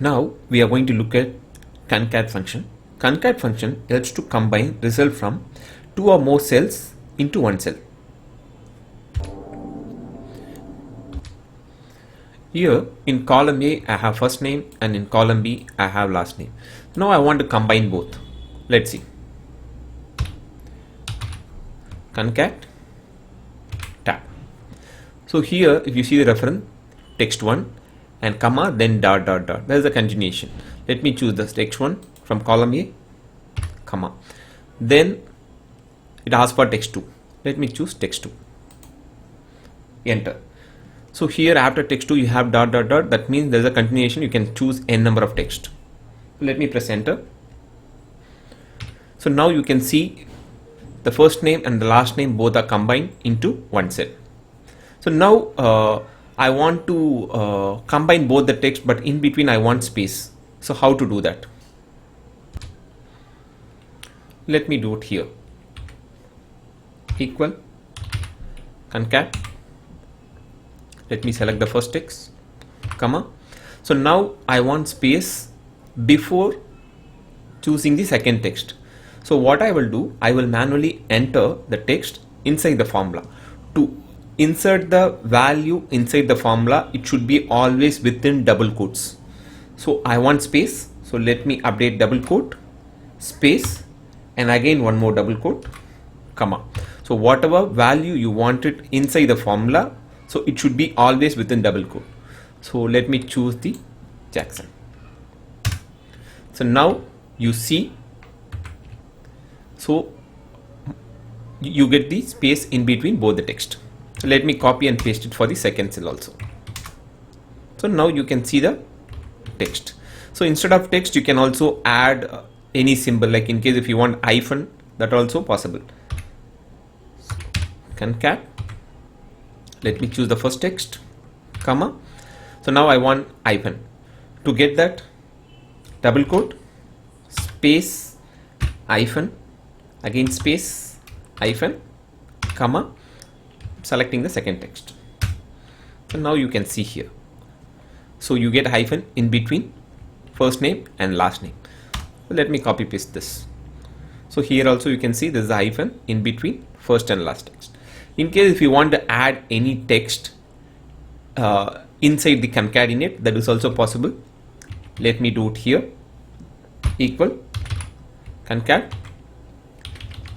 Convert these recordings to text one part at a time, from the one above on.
Now we are going to look at CONCATE function. CONCATE function helps to combine result from two or more cells into one cell. Here in column A I have first name and in column B I have last name. Now I want to combine both. Let's see. CONCATE tab. So here if you see the reference text 1 and comma then dot dot dot, there is a continuation. Let me choose the text 1 from column A, comma, then it asks for text 2. Let me choose text 2, enter. So here after text 2 you have dot dot dot, that means there is a continuation. You can choose n number of text. Let me press enter. So now you can see the first name and the last name both are combined into one cell. So now I want to combine both the text, but in between I want space. So how to do that? Let me do it here. Equal CONCATE. Let me select the first text, comma. So now I want space before choosing the second text. So what I will do, I will manually enter the text inside the formula. To insert the value inside the formula, it should be always within double quotes. So I want space, so let me update double quote, space, and again one more double quote, comma. So whatever value you wanted inside the formula, so it should be always within double quote. So let me choose the Jackson. So now you see, so you get the space in between both the text. So let me copy and paste it for the second cell also. So now you can see the text. So instead of text you can also add any symbol, like in case if you want hyphen, that also possible. CONCATE. Let me choose the first text, comma. So now I want hyphen. To get that, double quote, space, hyphen, again space, hyphen, comma, selecting the second text. So now you can see here. So you get hyphen in between first name and last name. So let me copy paste this. So here also you can see there is a hyphen in between first and last text. In case if you want to add any text inside the concatenate, that is also possible. Let me do it here. Equal CONCATE.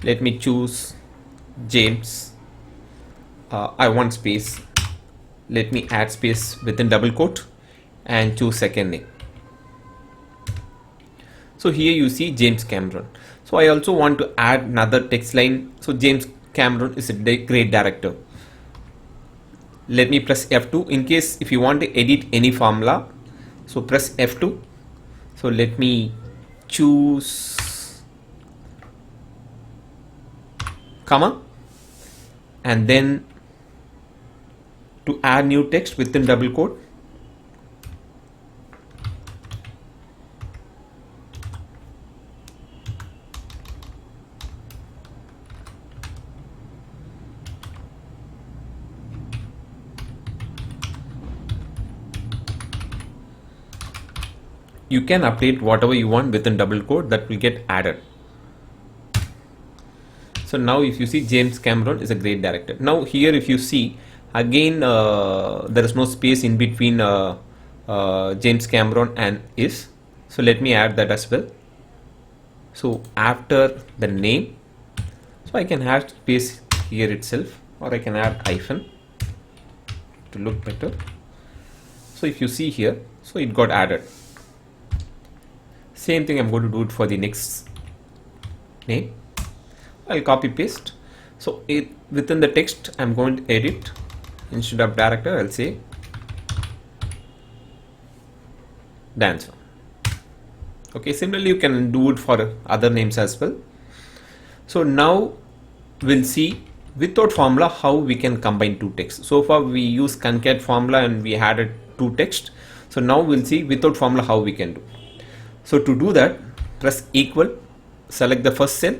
Let me choose James. I want space. Let me add space within double quote and choose second name. So here you see James Cameron. So I also want to add another text line. So James Cameron is a great director. Let me press F2 in case if you want to edit any formula. So press F2. So let me choose comma, and then to add new text within double quote, you can update whatever you want within double quote, that will get added. So now if you see James Cameron is a great director. Now here if you see again there is no space in between James Cameron and is. So let me add that as well. So after the name, so I can add space here itself, or I can add hyphen to look better. So if you see here, so it got added. Same thing I'm going to do it for the next name. I'll copy paste. So within the text I'm going to edit, instead of director I'll say dancer. Okay, similarly you can do it for other names as well. So now we'll see without formula how we can combine two texts. So far we use CONCATE formula and we added two text. So now we'll see without formula how we can do. So to do that, press equal, select the first cell,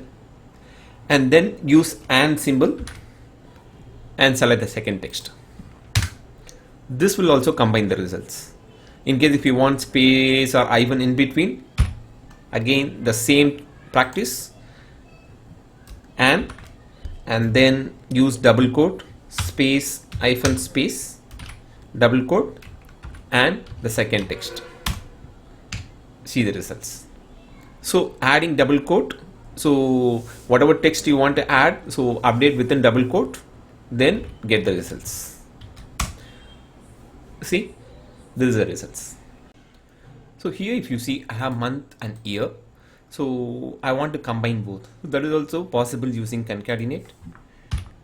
and then use and symbol and select the second text. This will also combine the results. In case if you want space or hyphen in between, again the same practice, and then use double quote, space, hyphen, space, double quote, and the second text. See the results. So adding double quote, so whatever text you want to add, so update within double quote, then get the results. See, this is the results. So here if you see, I have month and year, so I want to combine both. That is also possible using concatenate.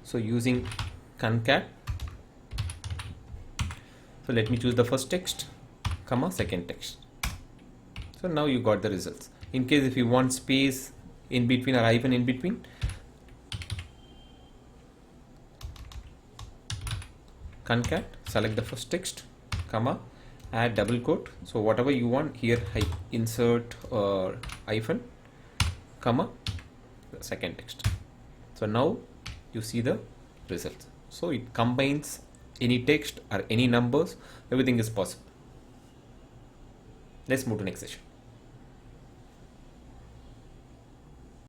So using concat, so let me choose the first text, comma, second text. So now you got the results. In case if you want space in between or hyphen in between, concat, select the first text, comma, add double quote. So whatever you want here, insert or hyphen, comma, the second text. So now you see the results. So it combines any text or any numbers, everything is possible. Let's move to next session.